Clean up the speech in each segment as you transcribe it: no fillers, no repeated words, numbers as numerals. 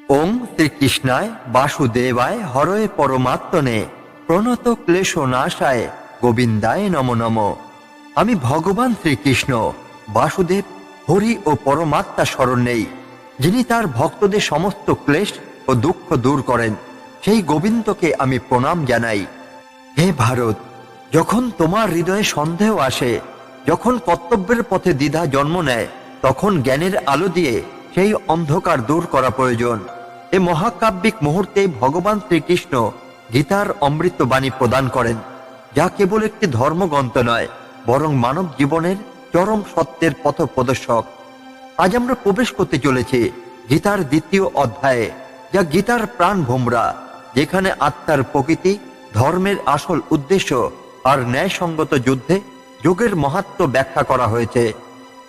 ওং শ্রীকৃষ্ণায় বাসুদেবায় হরয়ে পরমাত্মনে প্রণত ক্লেশ নাশায় গোবিন্দায় নমো নমঃ। আমি ভগবান শ্রীকৃষ্ণ বাসুদেব হরি ও পরমাত্মা স্মরণ নেই, যিনি তার ভক্তদের সমস্ত ক্লেশ ও দুঃখ দূর করেন, সেই গোবিন্দকে আমি প্রণাম জানাই। হে ভারত, যখন তোমার হৃদয়ে সন্দেহ আসে, যখন কর্তব্যের পথে দ্বিধা জন্ম নেয়, তখন জ্ঞানের আলো দিয়ে সেই অন্ধকার দূর করা প্রয়োজন। এ মহাকাব্যিক মুহূর্তে ভগবান শ্রীকৃষ্ণ গীতার অমৃত বাণী প্রদান করেন, যা কেবল একটি ধর্মগ্রন্থ নয়, বরং মানব জীবনের চরম সত্যের পথ প্রদর্শক। আজ আমরা প্রবেশ করতে চলেছি গীতার দ্বিতীয় অধ্যায়ে, যা গীতার প্রাণ ভোমরা, যেখানে আত্মার প্রকৃতি, ধর্মের আসল উদ্দেশ্য আর ন্যায়সঙ্গত যুদ্ধে যোগের মাহাত্ম্য ব্যাখ্যা করা হয়েছে।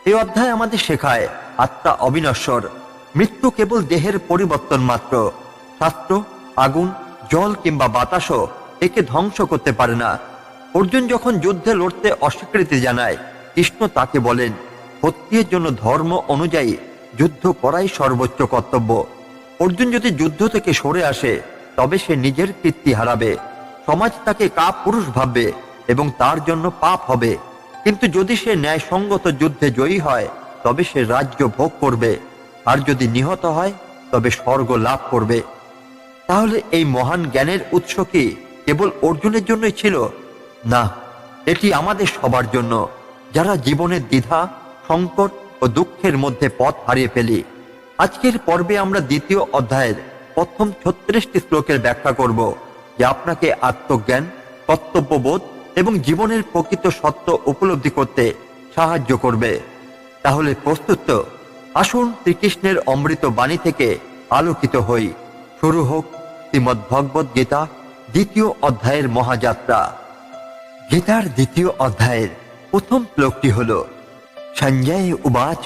এই অধ্যায় আমাদের শেখায় আত্মা অবিনশ্বর, মৃত্যু কেবল দেহের পরিবর্তন মাত্র। শাস্ত্র, আগুন, জল কিংবা বাতাসও একে ধ্বংস করতে পারে না। অর্জুন যখন যুদ্ধে লড়তে অস্বীকৃতি জানায়, কৃষ্ণ তাকে বলেন, ক্ষত্রিয়ের জন্য ধর্ম অনুযায়ী যুদ্ধ করাই সর্বোচ্চ কর্তব্য। অর্জুন যদি যুদ্ধ থেকে সরে আসে, তবে সে নিজের কীর্তি হারাবে, সমাজ তাকে কাপুরুষ ভাববে এবং তার জন্য পাপ হবে। কিন্তু যদি সে ন্যায়সঙ্গত যুদ্ধে জয়ী হয়, তবে সে রাজ্য ভোগ করবে, আর যদি নিহত হয় তবে স্বর্গ লাভ করবে। তাহলে এই মহান জ্ঞানের উৎস কি কেবল অর্জুনের জন্যই ছিল? না, এটি আমাদের সবার জন্য, যারা জীবনের দ্বিধা, সংকট ও দুঃখের মধ্যে পথ হারিয়ে ফেলি। আজকের পর্বে আমরা দ্বিতীয় অধ্যায়ের প্রথম 36টি শ্লোকের ব্যাখ্যা করব, যা আপনাকে আত্মজ্ঞান, কর্তব্যবোধ এবং জীবনের প্রকৃত সত্য উপলব্ধি করতে সাহায্য করবে। তাহলে প্রস্তুত তো? আসুন শ্রীকৃষ্ণের অমৃত বাণী থেকে আলোকিত হই। শুরু হোক শ্রীমদ্ ভগবদ্ গীতা দ্বিতীয় অধ্যায়ের মহাযাত্রা। গীতার দ্বিতীয় অধ্যায়ের প্রথম শ্লোকটি হল, সঞ্জয় উবাচ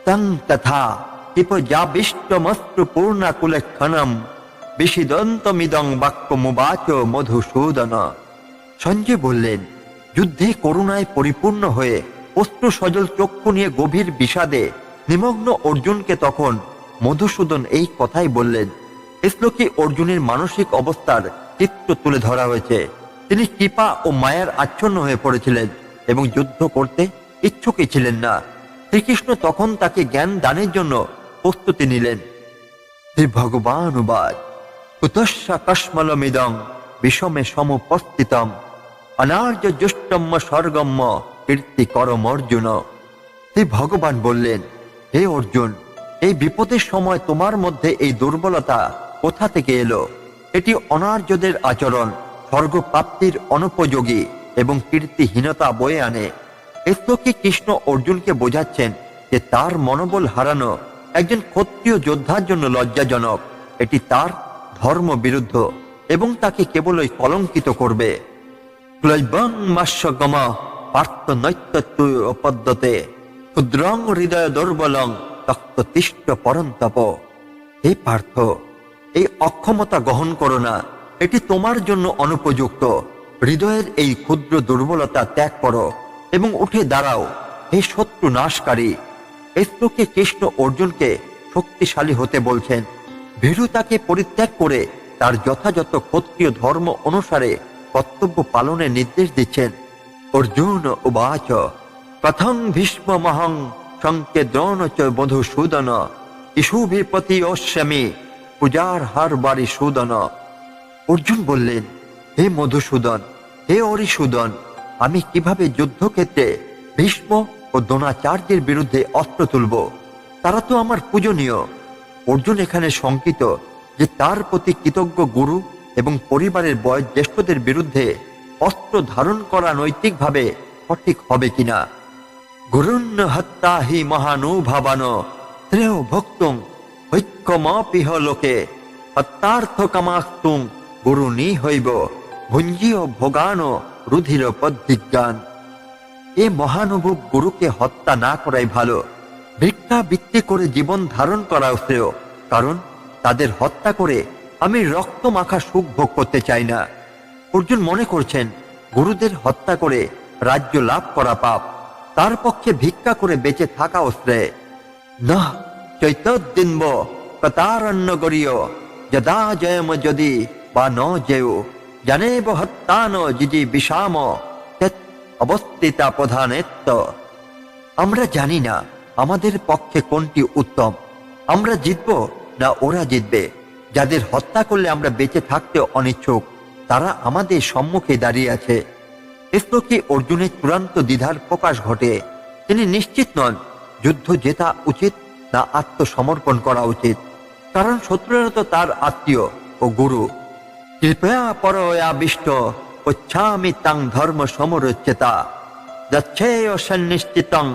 তং তথা টিপজাবিষ্টমস্ত্র পূর্ণাকুলক্ষণম বিষিদন্তমিদং বাক্যমুবাচ মধুসূদন। সঞ্জয় বললেন, যুদ্ধে করুণায় পরিপূর্ণ হয়ে অশ্রু সজল চক্ষু নিয়ে গভীর বিষাদে নিমগ্ন অর্জুনকে তখন মধুসূদন এই কথাই বললেন। এই শ্লোকে অর্জুনের মানসিক অবস্থার চিত্র তুলে ধরা হয়েছে। তিনি কৃপা ও মায়ার আচ্ছন্ন হয়ে পড়েছিলেন এবং যুদ্ধ করতে ইচ্ছুকই ছিলেন না। শ্রীকৃষ্ণ তখন তাকে জ্ঞান দানের জন্য প্রস্তুতি নিলেন। শ্রী ভগবান উবাচ কুতস্যা কস্মলমিদং বিষমে সমুপস্থিতম অনার্য জুষ্টম্য স্বর্গম্য কীর্তি করম অর্জুন। শ্রী ভগবান বললেন, হে অর্জুন, এই বিপদের সময় তোমার মধ্যে এই দুর্বলতা কোথা থেকে এলো? এটি অনার্যদের আচরণ, স্বর্গ প্রাপ্তির অনুপযোগী এবং কীর্তিহীনতা বয়ে আনে। এই শ্লোকে কৃষ্ণ অর্জুনকে বোঝাচ্ছেন যে তার মনোবল হারানো একজন ক্ষত্রিয় যোদ্ধার জন্য লজ্জাজনক। এটি তার ধর্ম বিরুদ্ধ এবং তাকে কেবলই কলঙ্কিত করবে। ক্লৈবং মাস্যগম পার্থ নৈত্যপদ্ধতে ক্ষুদ্রং হৃদয় দুর্বলং তক্ততিষ্ঠ পরন্তপ। হে পার্থ, এই অক্ষমতা গ্রহণ করো না, এটি তোমার জন্য অনুপযুক্ত। হৃদয়ের এই ক্ষুদ্র দুর্বলতা ত্যাগ করো এবং উঠে দাঁড়াও, হে শত্রু নাশকারী। এই শ্লোকে কৃষ্ণ অর্জুনকে শক্তিশালী হতে বলছেন। ভীরুতাকে পরিত্যাগ করে তার যথাযথ ক্ষত্রিয় ধর্ম অনুসারে কর্তব্য পালনের নির্দেশ দিচ্ছেন। অর্জুন উবাচ কথং ভীষ্মমহং শঙ্কে দ্রোণ চ মধুসূদন ইষুভি প্রতি অস্যামি পূজার হার বাড়ি সূদন। অর্জুন বললেন, হে মধুসূদন, হে অরিসূদন, আমি কিভাবে যুদ্ধক্ষেত্রে ভীষ্ম ও দ্রোণাচার্যের বিরুদ্ধে অস্ত্র তুলব? তারা তো আমার পূজনীয়। অর্জুন এখানে শঙ্কিত যে তার প্রতি কৃতজ্ঞ গুরু এবং পরিবারের বয়োজ্যেষ্ঠদের বিরুদ্ধে অস্ত্র ধারণ করা নৈতিকভাবে সঠিক হবে কিনা। গুরুন্ন হত্যা হি মহানুভাবান শ্রেয় ভক্তুং ঐক্যমাপিহ লোকে হত্যার্থ কামাস্তুং গুরুনি হইব ভুঞ্জীয় ভোগান রুধির পদ্ধিজ্ঞান। এ মহানুভব গুরুকে হত্যা না করাই ভালো। ভিক্ষাবৃত্তি করে জীবন ধারণ করা শ্রেয়, কারণ তাদের হত্যা করে আমি রক্ত মাখা সুখ ভোগ করতে চাই না। অর্জুন মনে করছেন গুরুদের হত্যা করে রাজ্য লাভ করা পাপ, তার পক্ষে ভিক্ষা করে বেঁচে থাকা শ্রেয়। না চৈতদ্দিনব কতারণ্যগরীয় যদা জয়ম যদি বা ন জেয় জানেব হত্যান জিজি বিষাম তৎ অবস্থিতা প্রধানেত্ব। আমরা জানি না আমাদের পক্ষে কোনটি উত্তম, আমরা জিতব না ওরা জিতবে। যাদের হত্যা করলে আমরা বেঁচে থাকতে অনিচ্ছুক তারা আমাদের সম্মুখে দাঁড়িয়ে আছে। এ শ্লোকে অর্জুনের চূড়ান্ত দ্বিধার প্রকাশ ঘটে। তিনি নিশ্চিত নন যুদ্ধ জেতা উচিত না আত্মসমর্পণ করা উচিত, কারণ শত্রুরা তো তার আত্মীয় ও গুরু। কৃপয়া পরয়াবিষ্ট পচ্ছামি তাং ধর্ম সমরুচ্যতা যচ্ছেয় সন্নিশ্চিতং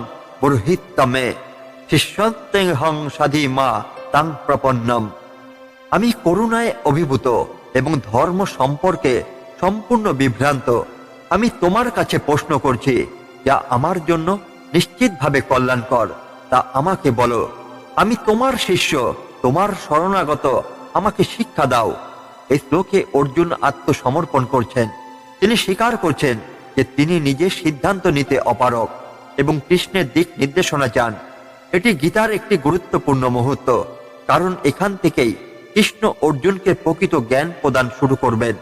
বর্হিত্তমে শিষ্যন্তেহং সাধি মা তাং প্রপন্নম। আমি করুণায় অভিভূত এবং ধর্ম সম্পর্কে সম্পূর্ণ বিভ্রান্ত। আমি তোমার কাছে প্রশ্ন করছি, যা আমার জন্য নিশ্চিতভাবে কল্যাণকর তা আমাকে বলো। আমি তোমার শিষ্য, তোমার শরণাগত, আমাকে শিক্ষা দাও। এই শ্লোকে অর্জুন আত্মসমর্পণ করছেন। তিনি স্বীকার করছেন যে তিনি নিজের সিদ্ধান্ত নিতে অপারগ এবং কৃষ্ণের দিক নির্দেশনা চান। এটি গীতার একটি গুরুত্বপূর্ণ মুহূর্ত, কারণ এখান থেকেই কৃষ্ণ অর্জুনকে প্রকৃত জ্ঞান প্রদান শুরু করবেন।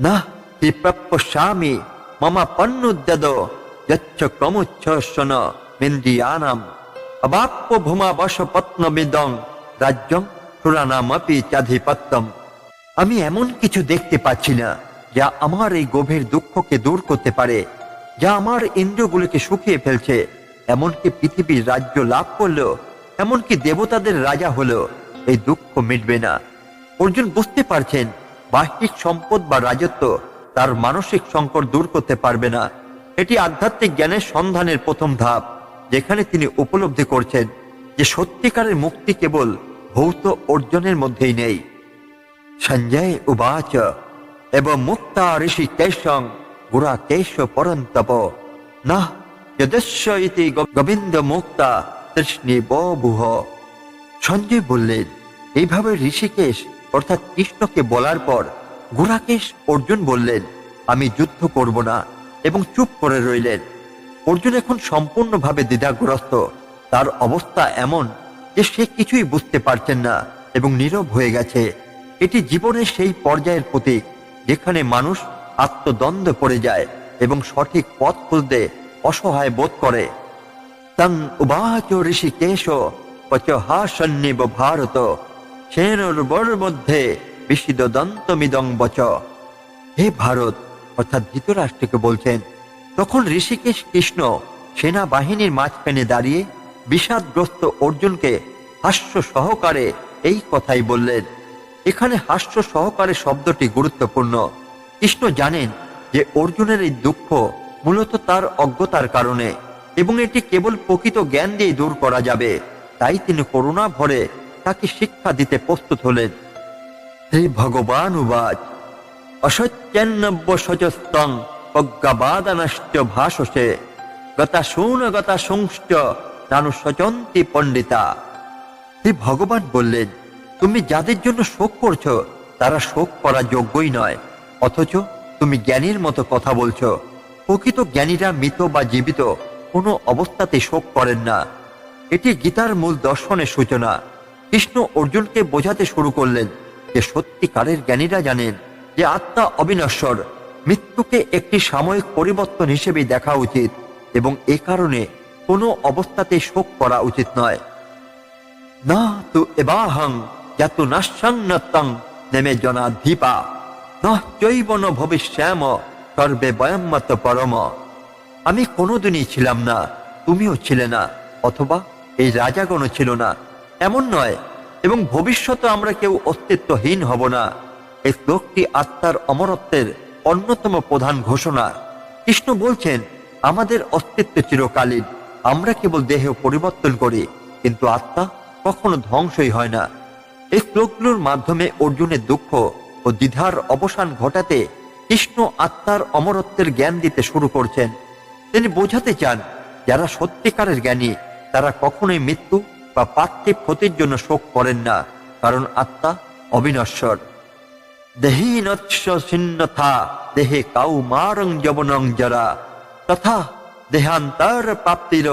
না ত্রিপ্রাপ্যস্যামি মমা পন্নুদ্যদ যচ্ছ ক্রমুচ্ছ্বসন মিন্দ্রিয়ানাম অবাপ্য ভূমা বশপত্নমিদং রাজ্যং সুরানামপি চাধিপত্যম। আমি এমন কিছু দেখতে পাচ্ছি না যা আমার এই গভীর দুঃখকে দূর করতে পারে, যা আমার ইন্দ্রিয়গুলোকে শুকিয়ে ফেলছে। এমনকি পৃথিবীর রাজ্য লাভ করলেও, এমনকি দেবতাদের রাজা হলেও এই দুঃখ মিটবে না। অর্জুন বুঝতে পারছেন বাহ্যিক সম্পদ বা রাজত্ব তার মানসিক সংকট দূর করতে পারবে না। এটি আধ্যাত্মিক জ্ঞানের সন্ধানের প্রথম ধাপ, যেখানে তিনি উপলব্ধি করছেন যে সত্যিকারের মুক্তি কেবল ভৌত অর্জনের মধ্যেই নেই। সঞ্জয় উবাচ এবং মুক্তা ঋষিকেশং গুরাকেশ পরন্তপ না যদস্য ইতি গোবিন্দ মুক্তা তৃষ্ণী বহু। সঞ্জয় বললেন, এইভাবে ঋষিকেশ অর্থাৎ কৃষ্ণকে বলার পর গুরাকেশ অর্জুন বললেন, আমি যুদ্ধ করব না, এবং চুপ করে রইলেন। অর্জুন এখন সম্পূর্ণভাবে দ্বিধাগ্রস্ত। তার অবস্থা এমন যে সে কিছুই বুঝতে পারছেন না এবং নীরব হয়ে গেছে। এটি জীবনের সেই পর্যায়ের প্রতীক যেখানে মানুষ আত্মদ্বন্দ্বে পড়ে যায় এবং সঠিক পথ খুঁজতে অসহায় বোধ করে। তং উবাচ ঋষিকেশ পচহাসন্নিব ভারত সেনোর্বর মধ্যে বিশিদদন্তমিদং বচ। হে ভারত, অর্থাৎ ধৃতরাষ্ট্রকে বলছেন। তখন ঋষিকেশ কৃষ্ণ সেনাবাহিনীর মাঝখানে দাঁড়িয়ে বিষাদগ্রস্ত অর্জুনকে হাস্য সহকারে এই কথাই বললেন। এখানে হাস্য সহকারে শব্দটি গুরুত্বপূর্ণ। কৃষ্ণ জানেন যে অর্জুনের এই দুঃখ মূলত তার অজ্ঞতার কারণে, এবং এটি কেবল প্রকৃত জ্ঞান দিয়ে দূর করা যাবে। তাই তিনি করুণা ভরে তাকে শিক্ষা দিতে প্রস্তুত হলেন। শ্রী ভগবান উবাচ অসত্যন্নব্য সচস্তং প্রজ্ঞাবাদানশ্চ ভাষসে গতাশূন গতাশংশ্চ নানুশচন্তি পণ্ডিতা। শ্রী ভগবান বললেন, তুমি যাদের জন্য শোক করছো তারা শোক করা যোগ্যই নয়, অথচ তুমি জ্ঞানীর মতো কথা বলছো। প্রকৃত জ্ঞানীরা মৃত বা জীবিত কোনো অবস্থাতে শোক করেন না। এটি গীতার মূল দর্শনের সূচনা। কৃষ্ণ অর্জুনকে বোঝাতে শুরু করলেন যে সত্যিকারের জ্ঞানীরা জানেন যে আত্মা অবিনশ্বর। মৃত্যুকে একটি সাময়িক পরিবর্তন হিসেবে দেখা উচিত এবং এ কারণে কোনো অবস্থাতে শোক করা উচিত নয়। না তু এবাহং যাতু নাশান্নতং নেমে জনাধিপা ন চৈবন ভবিষ্যাম সর্বে বয়ম্মত পরম। আমি কোনোদিনই ছিলাম না, তুমিও ছিলে না, অথবা এই রাজাগণও ছিল না, এমন নয়, এবং ভবিষ্যতে আমরা কেউ অস্তিত্বহীন হব না। এই শ্লোকটি আত্মার অমরত্বের অন্যতম প্রধান ঘোষণা। কৃষ্ণ বলছেন, আমাদের অস্তিত্ব চিরকালীন, আমরা কেবল দেহ পরিবর্তন করি, কিন্তু আত্মা কখনো ধ্বংসই হয় না। এই শ্লোকগুলোর মাধ্যমে অর্জুনের দুঃখ ও দ্বিধার অবসান ঘটাতে কৃষ্ণ আত্মার অমরত্বের জ্ঞান দিতে শুরু করছেন। তিনি বোঝাতে চান, যারা সত্যিকারের জ্ঞানী তারা কখনোই মৃত্যু বা পার্থিব ক্ষতির জন্য শোক করেন না, কারণ আত্মা অবিনশ্বর। দেহিনৎস ছিন্নথা দেহে কাউমারং যবনং জরা তথা দেহান্তর প্রাপ্তির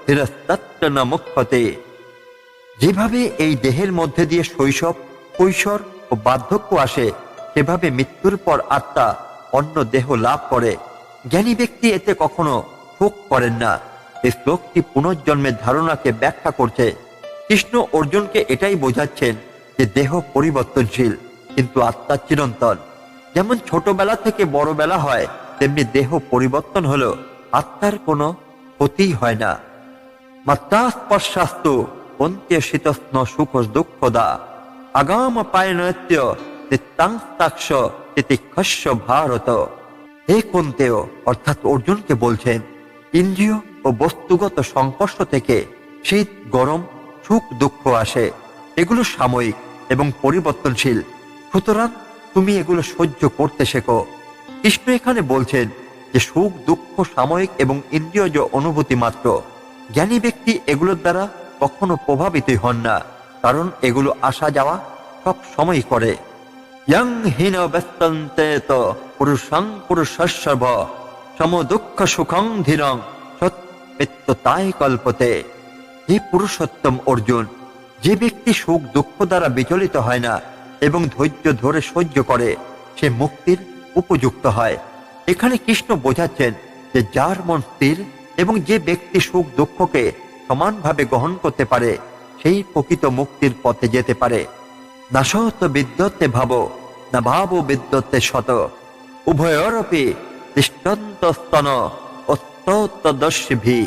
ধীরস্তত্র ন মুখ্যতে। যেভাবে এই দেহের মধ্যে দিয়ে শৈশব, কৈশোর ও বার্ধক্য আসে, সেভাবে মৃত্যুর পর আত্মা অন্য দেহ লাভ করে। জ্ঞানী ব্যক্তি এতে কখনো শোক করেন না। এই শ্লোকটি পুনর্জন্মের ধারণাকে ব্যাখ্যা করছে। কৃষ্ণ অর্জুনকে এটাই বোঝাচ্ছেন যে দেহ পরিবর্তনশীল, কিন্তু আত্মা চিরন্তন। যেমন ছোটবেলা থেকে বড়বেলা হয়, তেমনি দেহ পরিবর্তন হলো আত্মার কোনো ক্ষতি হয় না। মাত্রা স্পর্শাস্তু অন্ত্য শীতস্ন সুখ দুঃখদা আগাম পায় নৃত্য চিত্তাংস্তাক্ষ তিতিক্ষস্য ভারত। হে কুন্তেয়, অর্থাৎ অর্জুনকে বলছেন, ইন্দ্রিয় ও বস্তুগত সংস্পর্শ থেকে শীত গরম সুখ দুঃখ আসে। এগুলো সাময়িক এবং পরিবর্তনশীল, সুতরাং তুমি এগুলো সহ্য করতে শেখো। কৃষ্ণ এখানে বলছেন যে সুখ দুঃখ সাময়িক এবং ইন্দ্রিয়জ অনুভূতি মাত্র। জ্ঞানী ব্যক্তি এগুলোর দ্বারা কখনো প্রভাবিতই হন না, কারণ এগুলো আসা যাওয়া সব সময় করে। ইয়ং হীন ব্যস্তন্তেত পুরুষং পুরুষস্যভ সম দুঃখ সুখং ধীরং সৎ কল্পতে। হে পুরুষোত্তম অর্জুন, যে ব্যক্তি সুখ দুঃখ দ্বারা বিচলিত হয় না এবং ধৈর্য ধরে সহ্য করে, সে মুক্তির উপযুক্ত হয়। এখানে কৃষ্ণ বোঝাচ্ছেন যে যার মন স্থির এবং যে ব্যক্তি সুখ দুঃখকে সমানভাবে গ্রহণ করতে পারে, সেই প্রকৃত মুক্তির পথে যেতে পারে। না সত বিদ্যতে ভাব, না ভাব বিদ্যতে শত, উভয়রপি দৃষ্টান্ত স্তন অস্তদর্শিভি।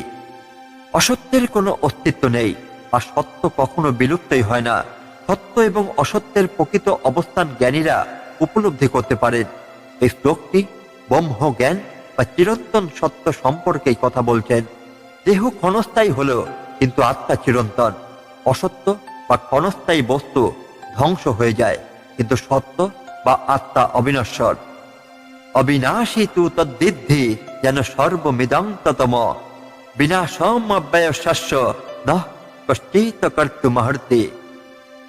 অসত্যের কোনো অস্তিত্ব নেই, আর সত্য কখনো বিলুপ্তই হয় না। সত্য এবং অসত্যের প্রকৃত অবস্থান জ্ঞানীরা উপলব্ধি করতে পারেন। এই শ্লোকটি ব্রহ্ম জ্ঞান বা চিরন্তন সত্য সম্পর্কেই কথা বলছেন। দেহ ক্ষণস্থায়ী হলেও কিন্তু আত্মা চিরন্তন। অসত্য বা ক্ষণস্থায়ী বস্তু ধ্বংস হয়ে যায়, কিন্তু সত্য বা আত্মা অবিনশ্বর। অবিনাশী তু তদ্দিদ্ধি যেন সর্বমিদংততম, বিনাশম অব্যয় শাস্য নঃ কশ্চিৎ কর্তুমহর্তি।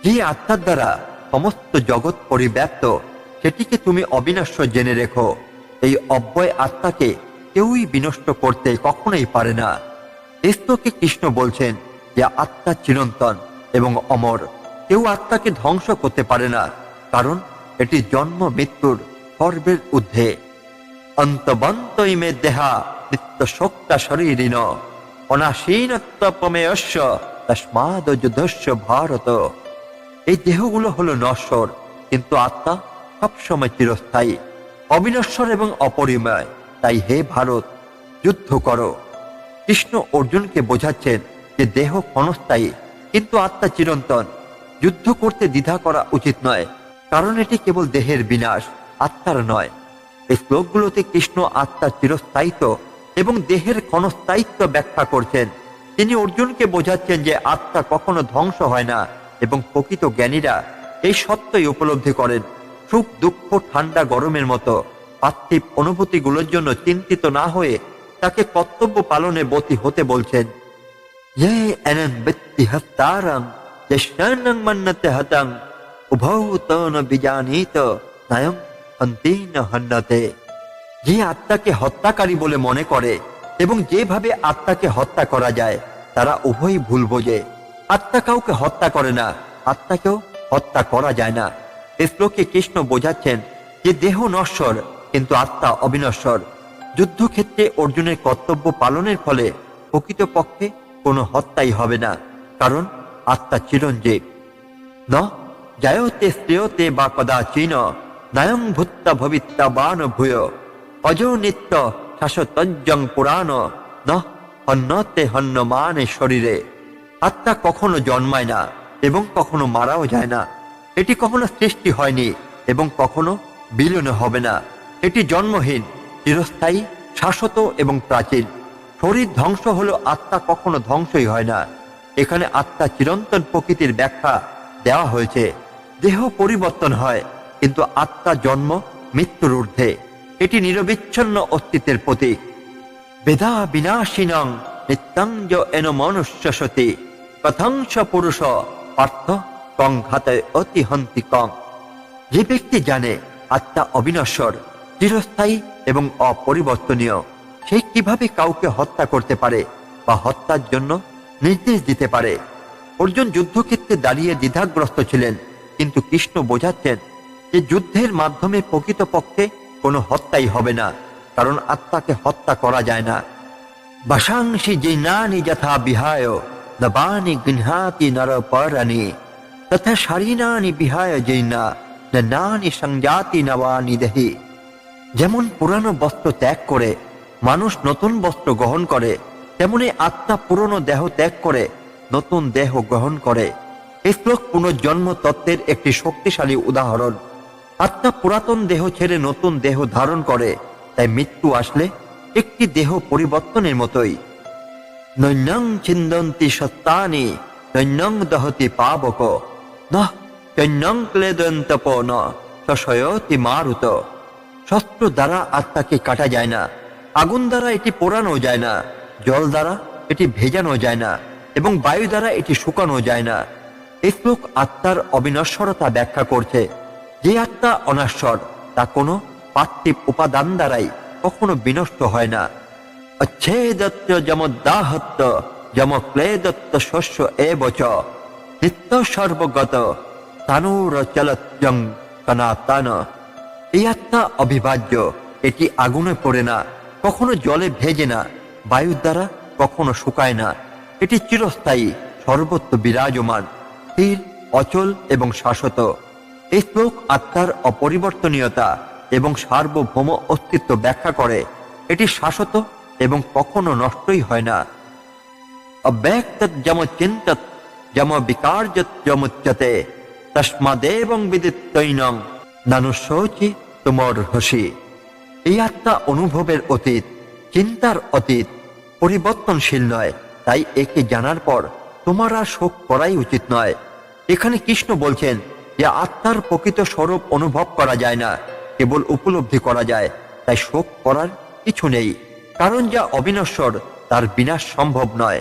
যে আত্মার দ্বারা সমস্ত জগৎ পরিব্যাপ্ত, সেটিকে তুমি অবিনশ্বর জেনে রেখো। এই অব্যয় আত্মাকে কেউই বিনষ্ট করতে কখনোই পারে না। এই শ্লোকে কৃষ্ণ বলছেন যে আত্মা চিরন্তন এবং অমর। কেউ আত্মাকে ধ্বংস করতে পারে না, কারণ এটি জন্ম মৃত্যুর সর্বের ঊর্ধ্বে। অন্তবন্ত ইমে দেহা নিত্য শোক্তা শরীরিণ অনাসীনত্বপমেয়স্য তস্মাদ যুদ্ধস্য ভারত। এই দেহগুলো হলো নশ্বর, কিন্তু আত্মা সবসময় চিরস্থায়ী, অবিনশ্বর এবং অপরিমেয়। তাই হে ভারত, যুদ্ধ করো। কৃষ্ণ অর্জুনকে বোঝাচ্ছেন যে দেহ ক্ষণস্থায়ী, কিন্তু আত্মা চিরন্তন। যুদ্ধ করতে দ্বিধা করা উচিত নয়, কারণ এটি কেবল দেহের বিনাশ, আত্মার নয়। এই শ্লোকগুলোতে কৃষ্ণ আত্মার চিরস্থায়িত্ব এবং দেহের ক্ষণস্থায়িত্ব ব্যাখ্যা করছেন। তিনি অর্জুনকে বোঝাচ্ছেন যে আত্মা কখনো ধ্বংস হয় না এবং প্রকৃত জ্ঞানীরা এই সত্যই উপলব্ধি করেন। সুখ দুঃখ ঠান্ডা গরমের মতো পার্থিব অনুভূতিগুলোর জন্য চিন্তিত না হয়ে তাকে কর্তব্য পালনে ব্রতী হতে বলছেন। ये अनं वित्ति हस्तारं यश्ननं मन्नते हतं उभौ तो न बिजानीत नयं हन्ति न हन्नते। যে আত্মাকে হত্যাকারী বলে মনে করে এবং যেভাবে আত্মাকে হত্যা করা যায়, তারা উভয়ই ভুল বোঝে। আত্মা কাউকে হত্যা করে না, আত্মাকেও হত্যা করা যায় না। এই শ্লোকে কৃষ্ণ বোঝাচ্ছেন যে দেহ নশ্বর, কিন্তু আত্মা অবিনশ্বর। যুদ্ধক্ষেত্রে অর্জুনের কর্তব্য পালনের ফলে প্রকৃতপক্ষে কোনো হত্যাই হবে না, কারণ আত্মা চিরঞ্জীব। ন জায়তে শ্রেয়তে বা কদাচিন নায়ং ভূত্তা ভবিত্তা বান ভূয় অজো নিত্য শাশ্বতজ্জং পুরাণ ন হন্যতে হন্যমানে শরীরে। আত্মা কখনো জন্মায় না এবং কখনো মারাও যায় না। এটি কখনো সৃষ্টি হয়নি এবং কখনো বিলীন হবে না। এটি জন্মহীন, চিরস্থায়ী, শাশ্বত এবং প্রাচীন। শরীর ধ্বংস হলো, আত্মা কখনো ধ্বংসই হয় না। এখানে আত্মা চিরন্তন প্রকৃতির ব্যাখ্যা দেওয়া হয়েছে। দেহ পরিবর্তন হয়, কিন্তু আত্মা জন্ম মৃত্যুর ঊর্ধ্বে। এটি নিরবিচ্ছিন্ন অস্তিত্বের প্রতীক। বেদা বিনাশিনং নিত্যাঞ্জ এন মনুষ্যসতি কথংস পুরুষ পার্থ কং ঘাতে অতি হন্তি কং। যে ব্যক্তি জানে আত্মা অবিনশ্বর, চিরস্থায়ী এবং অপরিবর্তনীয়, সে কিভাবে কাউকে হত্যা করতে পারে বা হত্যার জন্য নির্দেশ দিতে পারে? অর্জুন যুদ্ধক্ষেত্রে দাঁড়িয়ে দ্বিধাগ্রস্ত ছিলেন, কিন্তু কৃষ্ণ বোঝাচ্ছেন যে যুদ্ধের মাধ্যমে প্রকৃতপক্ষে কোনো হত্যাই হবে না, কারণ আত্মাকে হত্যা করা যায় না। বাসাংসি জৈনানি যথা বিহায় নবানি গৃহাতি নরপরানি তথা শারীনানি বিহায় জৈনা নানি সংজাতি নবানি দেহি। যেমন পুরানো বস্ত্র ত্যাগ করে মানুষ নতুন বস্ত্র গ্রহণ করে, তেমনি আত্মা পুরনো দেহ ত্যাগ করে নতুন দেহ গ্রহণ করে। এই শ্লোক পুনর্জন্ম তত্ত্বের একটি শক্তিশালী উদাহরণ। আত্মা পুরাতন দেহ ছেড়ে নতুন দেহ ধারণ করে, তাই মৃত্যু আসলে একটি দেহ পরিবর্তনের মতোই। নৈন্যং ছিন্দন্তি সত্তানি নৈন্যং দহতি পাবক নঃ চৈন্যং ক্লেদন্তপ ন সশয়তি মারুত। শস্ত্র দ্বারা আত্মাকে কাটা যায় না, আগুন দ্বারা এটি পোড়ানো যায় না, জল দ্বারা এটি ভেজানো যায় না, এবং বায়ু দ্বারা এটি শুকানো যায় না। এই শ্লোক আত্মার অবিনশ্বরতা ব্যাখ্যা করছে। যে আত্মা অনশ্বর তা কোনো পার্থিব উপাদান দ্বারাই কখনো বিনষ্ট হয় না। অচ্ছেদত্য যমদাহত্য যম ক্লেদত্ত শস্য এবচ নিত্য সর্বগত তানুর চলত্যং সনাতন। এই আত্মা অবিভাজ্য, এটি আগুনে পড়ে না, কখনো জলে ভেজে না, বায়ুর দ্বারা কখনো শুকায় না। এটি চিরস্থায়ী, সর্বত্র বিরাজমান, স্থির, অচল এবং শাশ্বত। এই শ্লোক আত্মার অপরিবর্তনীয়তা এবং সার্বভৌম অস্তিত্ব ব্যাখ্যা করে। এটি শাশ্বত এবং কখনো নষ্টই হয় না। অব্যক্তৎ যম চিন্তৎ যম বিকার্যৎ যমুচ্যতে তস্মাদেবং বিদিত্যৈনং নানুশোচি তোমার হসি। এই আত্মা অনুভবের অতীত, চিন্তার অতীত, পরিবর্তনশীল নয়, তাই একে জানার পর তোমার আর শোক করাই উচিত নয়। এখানে কৃষ্ণ বলছেন যে আত্মার প্রকৃত স্বরূপ অনুভব করা যায় না, কেবল উপলব্ধি করা যায়, তাই শোক করার কিছু নেই, কারণ যা অবিনশ্বর তার বিনাশ সম্ভব নয়।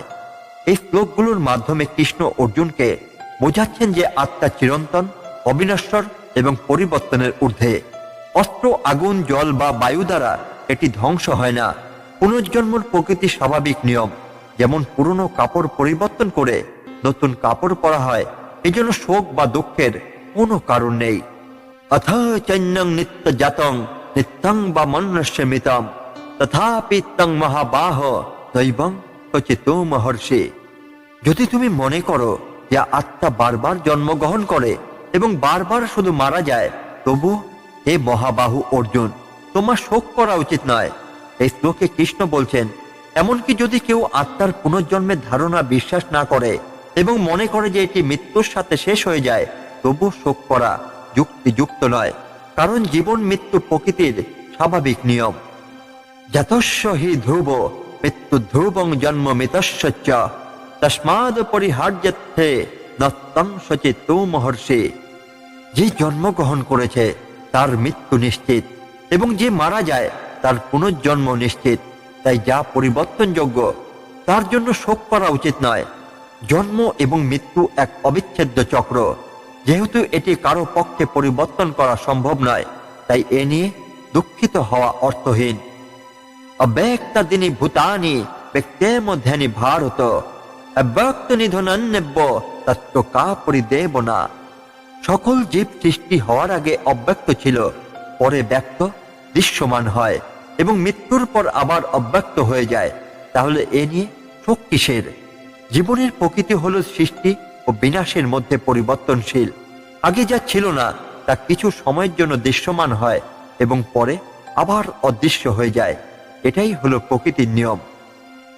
এই শ্লোকগুলোর মাধ্যমে কৃষ্ণ অর্জুনকে বোঝাচ্ছেন যে আত্মা চিরন্তন, অবিনশ্বর এবং পরিবর্তনের ঊর্ধ্বে। অস্ত্র, আগুন, জল বা বায়ু দ্বারা এটি ধ্বংস হয় না। পুনর্জন্মর প্রকৃতি স্বাভাবিক নিয়ম। যেমন পুরনো কাপড় পরিবর্তন করে নতুন কাপড় পরা হয়, এজন্য শোক বা দুঃখের কোনো কারণ নেই। অথ চৈন্যং নিত্য জাতং নিত্যং বা মনুষ্য মিতম তথাপি তং মহাবাহ দৈবং কচিত মহর্ষি। যদি তুমি মনে করো যে আত্মা বারবার জন্মগ্রহণ করে এবং বারবার শুধু মারা যায়, তবু হে মহাবাহু অর্জুন, তোমার শোক করা উচিত নয়। এই শ্লোকে কৃষ্ণ বলছেন, এমনকি যদি কেউ আত্মার পুনর্জন্মের ধারণা বিশ্বাস না করে এবং মনে করে যে এটি মৃত্যুর সাথে শেষ হয়ে যায়, তবু শোক করা যুক্তিযুক্ত নয়, কারণ জীবন মৃত্যু প্রকৃতির স্বাভাবিক নিয়ম। যতস্য হি ধ্রুব মৃত্যু ধ্রুবং জন্ম মৃতস্য চ তস্মাদ পরিহার্যথে নত্যং সচিত মহর্ষি। যে জন্মগ্রহণ করেছে তার মৃত্যু নিশ্চিত, এবং যে মারা যায় তার পুনর্জন্ম নিশ্চিত, তাই যা পরিবর্তনযোগ্য তার জন্য শোক করা উচিত নয়। জন্ম এবং মৃত্যু এক অবিচ্ছেদ্য চক্র। যেহেতু এটি কারো পক্ষে পরিবর্তন করা সম্ভব নয়, তাই এ নিয়ে দুঃখিত হওয়া অর্থহীন। অব্যক্তাদিনী ভূতানি ব্যক্তে মধ্যানি ভারত অব্যক্ত নিধনান্যব্য তত্ত্ব কা পরিদেব না। সকল জীব সৃষ্টি হওয়ার আগে অব্যক্ত ছিল, পরে ব্যক্ত দৃশ্যমান হয় এবং মৃত্যুর পর আবার অব্যক্ত হয়ে যায়। তাহলে এ নিয়ে শোক কিসের? জীবনের প্রকৃতি হল সৃষ্টি ও বিনাশের মধ্যে পরিবর্তনশীল। আগে যা ছিল না তা কিছু সময়ের জন্য দৃশ্যমান হয় এবং পরে আবার অদৃশ্য হয়ে যায়। এটাই হলো প্রকৃতির নিয়ম।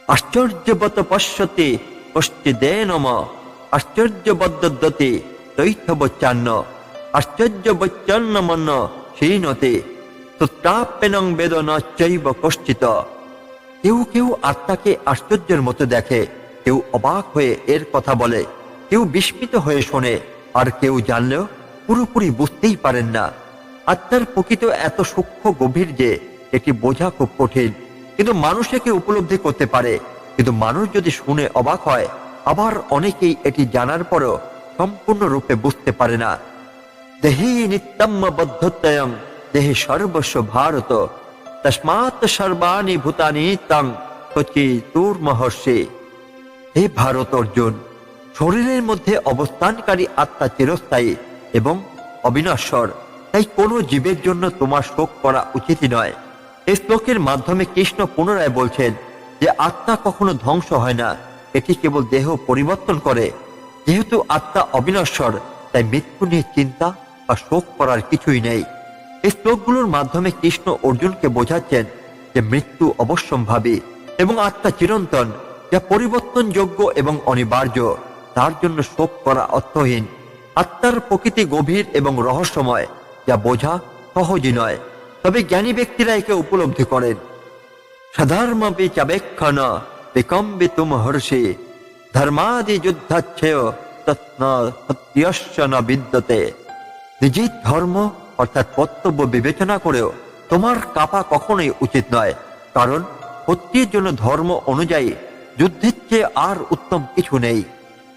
আশ্চর্যবত পশ্যতি কষ্টিদেনম আশ্চর্যবদ্যতি তৈথবচ্চান্ন আশ্চর্যবচ্চান্নমন্ন শ্রীণতে তত্রাপ্যেনং বেদন চৈব কষ্টিত। কেউ কেউ আত্মাকে আশ্চর্যের মতো দেখে, কেউ অবাক হয়ে এর কথা বলে, কেউ বিস্মিত হয়ে শোনে, আর কেউ জানলেও পুরোপুরি বুঝতেই পারেন না। আত্মার প্রকৃত এত সূক্ষ্ম গভীর যে এটি বোঝা খুব কঠিন, কিন্তু মানুষ একে উপলব্ধি করতে পারে। কিন্তু মানুষ যদি শুনে অবাক হয়, আবার অনেকেই এটি জানার পরও সম্পূর্ণরূপে বুঝতে পারে না। দেহি নিত্যম্য বদ্ধত্যয়ং দেহে সর্বস্ব ভারত তস্মাৎ সর্বাণি ভূতানি তং কচি তুর মহর্ষি। হে ভারত অর্জুন, শরীরের মধ্যে অবস্থানকারী আত্মা চিরস্থায়ী এবং অবিনশ্বর, তাই কোনো জীবের জন্য তোমার শোক করা উচিতই নয়। এই শ্লোকের মাধ্যমে কৃষ্ণ পুনরায় বলছেন যে আত্মা কখনো ধ্বংস হয় না, এটি কেবল দেহ পরিবর্তন করে। যেহেতু আত্মা অবিনশ্বর, তাই মৃত্যু নিয়ে চিন্তা বা শোক করার কিছুই নেই। এই শ্লোকগুলোর মাধ্যমে কৃষ্ণ অর্জুনকে বোঝাচ্ছেন যে মৃত্যু অবশ্যম্ভাবী এবং আত্মা চিরন্তন, যা পরিবর্তনযোগ্য এবং অনিবার্য। তার জন্য শোক করা অর্থহীন। আত্মার প্রকৃতি গভীর এবং রহস্যময়, যা বোঝা সহজই নয়, তবে জ্ঞানী ব্যক্তিরা একে উপলব্ধি করেন। সধর্মপি চাবেক্ষণ বিকম্বিতুম হর্ষি ধর্মাদি যুদ্ধাচ্ছেয় তৎন সত্যস্য ন বিদ্যতে। নিজের ধর্ম অর্থাৎ কর্তব্য বিবেচনা করেও তোমার কাঁপা কখনোই উচিত নয়, কারণ সত্যের জন্য ধর্ম অনুযায়ী যুদ্ধের চেয়ে আর উত্তম কিছু নেই।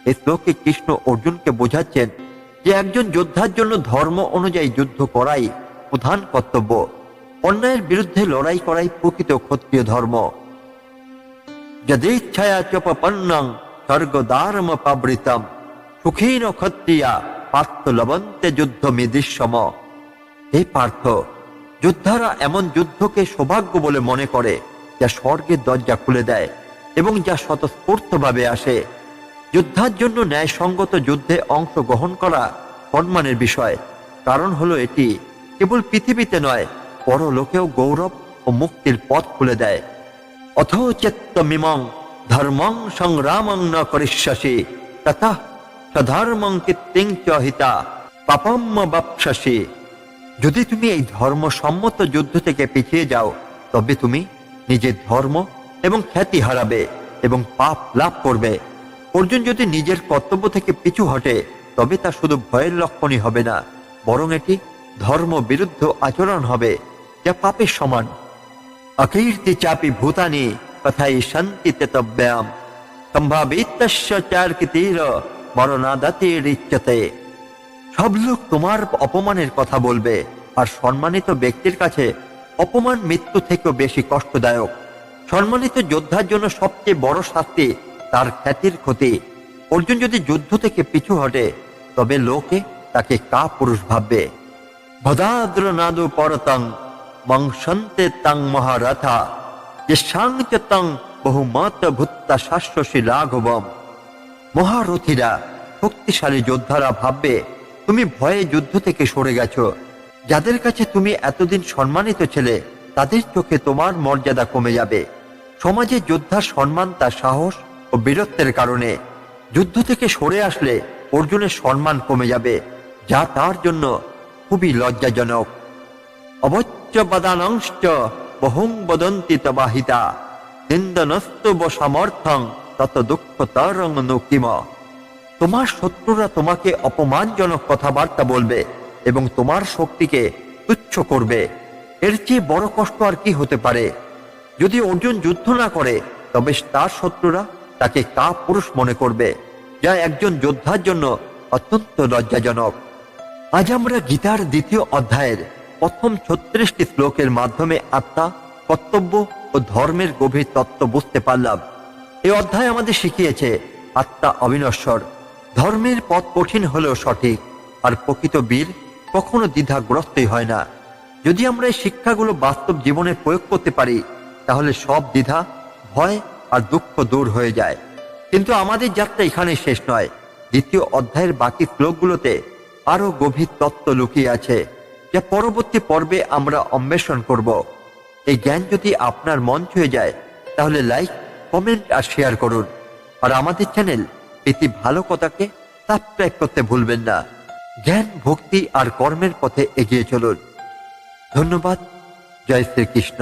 এই শ্লোকে কৃষ্ণ অর্জুনকে বোঝাচ্ছেন যে একজন যোদ্ধার জন্য ধর্ম অনুযায়ী যুদ্ধ করাই প্রধান কর্তব্য। অন্যায়ের বিরুদ্ধে লড়াই করাই প্রকৃত ক্ষত্রিয় ধর্ম। যদিচ্ছায়া চোপপন্নং স্বর্গদ্বারম পাবৃতম সুখীন ক্ষত্রিয়া পার্থ লবন্তে যুদ্ধ মিদৃশ্যম। হে পার্থ, যোদ্ধারা এমন যুদ্ধকে সৌভাগ্য বলে মনে করে যা স্বর্গের দরজা খুলে দেয় এবং যা স্বতঃস্ফূর্তভাবে আসে। যোদ্ধার জন্য ন্যায়সঙ্গত যুদ্ধে অংশগ্রহণ করা সম্মানের বিষয়। কারণ হলো এটি কেবল পৃথিবীতে নয়, পরলোকেও গৌরব ও মুক্তির পথ খুলে দেয়। অথ চেত্তমিমং ধর্মং সংগ্রামং ন করিষ্যসি তথা সধর্মং কীর্তিং চ হিতা পাপম বাপ্স্যসি। যদি তুমি এই ধর্মসম্মত যুদ্ধ থেকে পিছিয়ে যাও, তবে তুমি নিজের ধর্ম এবং খ্যাতি হারাবে এবং পাপ লাভ করবে। অর্জুন যদি নিজের কর্তব্য থেকে পিছু হটে, তবে তা শুধু ভয়ের লক্ষণই হবে না, বরং এটি ধর্ম বিরুদ্ধ আচরণ হবে, যা পাপের সমান। অকীর্তি চাপি ভূতানি কথাই শান্তি তেতব্যাম সম্ভাবিতস্য চার্কিতির মরণাদাতিরিচ্যতে। সব লোক তোমার অপমানের কথা বলবে, আর সম্মানিত ব্যক্তির কাছে অপমান মৃত্যু থেকেও বেশি কষ্টদায়ক। সম্মানিত যোদ্ধার জন্য সবচেয়ে বড় শাস্তি তার খ্যাতির ক্ষতি। অর্জুন যদি যুদ্ধ থেকে পিছু হটে, তবে লোকে তাকে কা পুরুষ ভাববে। ভদাদ্র নাদু পরতং মংসন্তে তং মহারথা যে সাংচ তং বহুমত ভূত্তা শাশ্বসী লাঘবম। মহারথীরা, শক্তিশালী যোদ্ধারা ভাববে তুমি ভয়ে যুদ্ধ থেকে সরে গেছো। যাদের কাছে তুমি এতদিন সম্মানিত ছিলে, তাদের চোখে তোমার মর্যাদা কমে যাবে। সমাজে যোদ্ধার সম্মান তার সাহস ও বীরত্বের কারণে। যুদ্ধ থেকে সরে আসলে অর্জুনের সম্মান কমে যাবে, যা তার জন্য খুবই লজ্জাজনক। অবচ্চ বদানংশ্চ বহুং বদন্তি তবাহিতা নিন্দনস্তু বসমর্থং তত দুঃখ তরং নুকিম। তোমার শত্রুরা তোমাকে অপমানজনক কথাবার্তা বলবে এবং তোমার শক্তিকে তুচ্ছ করবে। এর চেয়ে বড় কষ্ট আর কি হতে পারে? যদি অর্জুন যুদ্ধ না করে, তবে তার শত্রুরা তাকে কা পুরুষ মনে করবে, যা একজন যোদ্ধার জন্য অত্যন্ত লজ্জাজনক। আজ আমরা গীতার দ্বিতীয় অধ্যায়ের প্রথম 36টি শ্লোকের মাধ্যমে আত্মা, কর্তব্য ও ধর্মের গভীর তত্ত্ব বুঝতে পারলাম। এই অধ্যায় আমাদের শিখিয়েছে আত্মা অবিনশ্বর, ধর্মের পথ কঠিন হলেও সঠিক, আর প্রকৃত বীর কখনো দ্বিধাগ্রস্তই হয় না। যদি আমরা এই শিক্ষাগুলো বাস্তব জীবনে প্রয়োগ করতে পারি, তাহলে সব দ্বিধা, ভয় আর দুঃখ দূর হয়ে যায়। কিন্তু আমাদের যাত্রা এখানেই শেষ নয়। দ্বিতীয় অধ্যায়ের বাকি শ্লোকগুলোতে আরো গভীর তত্ত্ব লুকিয়ে আছে, যা পরবর্তী পর্বে আমরা অন্বেষণ করব। এই জ্ঞান যদি আপনার মন ছুঁয়ে যায়, তাহলে লাইক, কমেন্ট আর শেয়ার করুন। আর আমাদের চ্যানেল প্রীতি ভালো কথাকে সাবস্ক্রাইব করতে ভুলবেন না। জ্ঞান, ভক্তি আর কর্মের পথে এগিয়ে চলুন। ধন্যবাদ। জয় শ্রীকৃষ্ণ।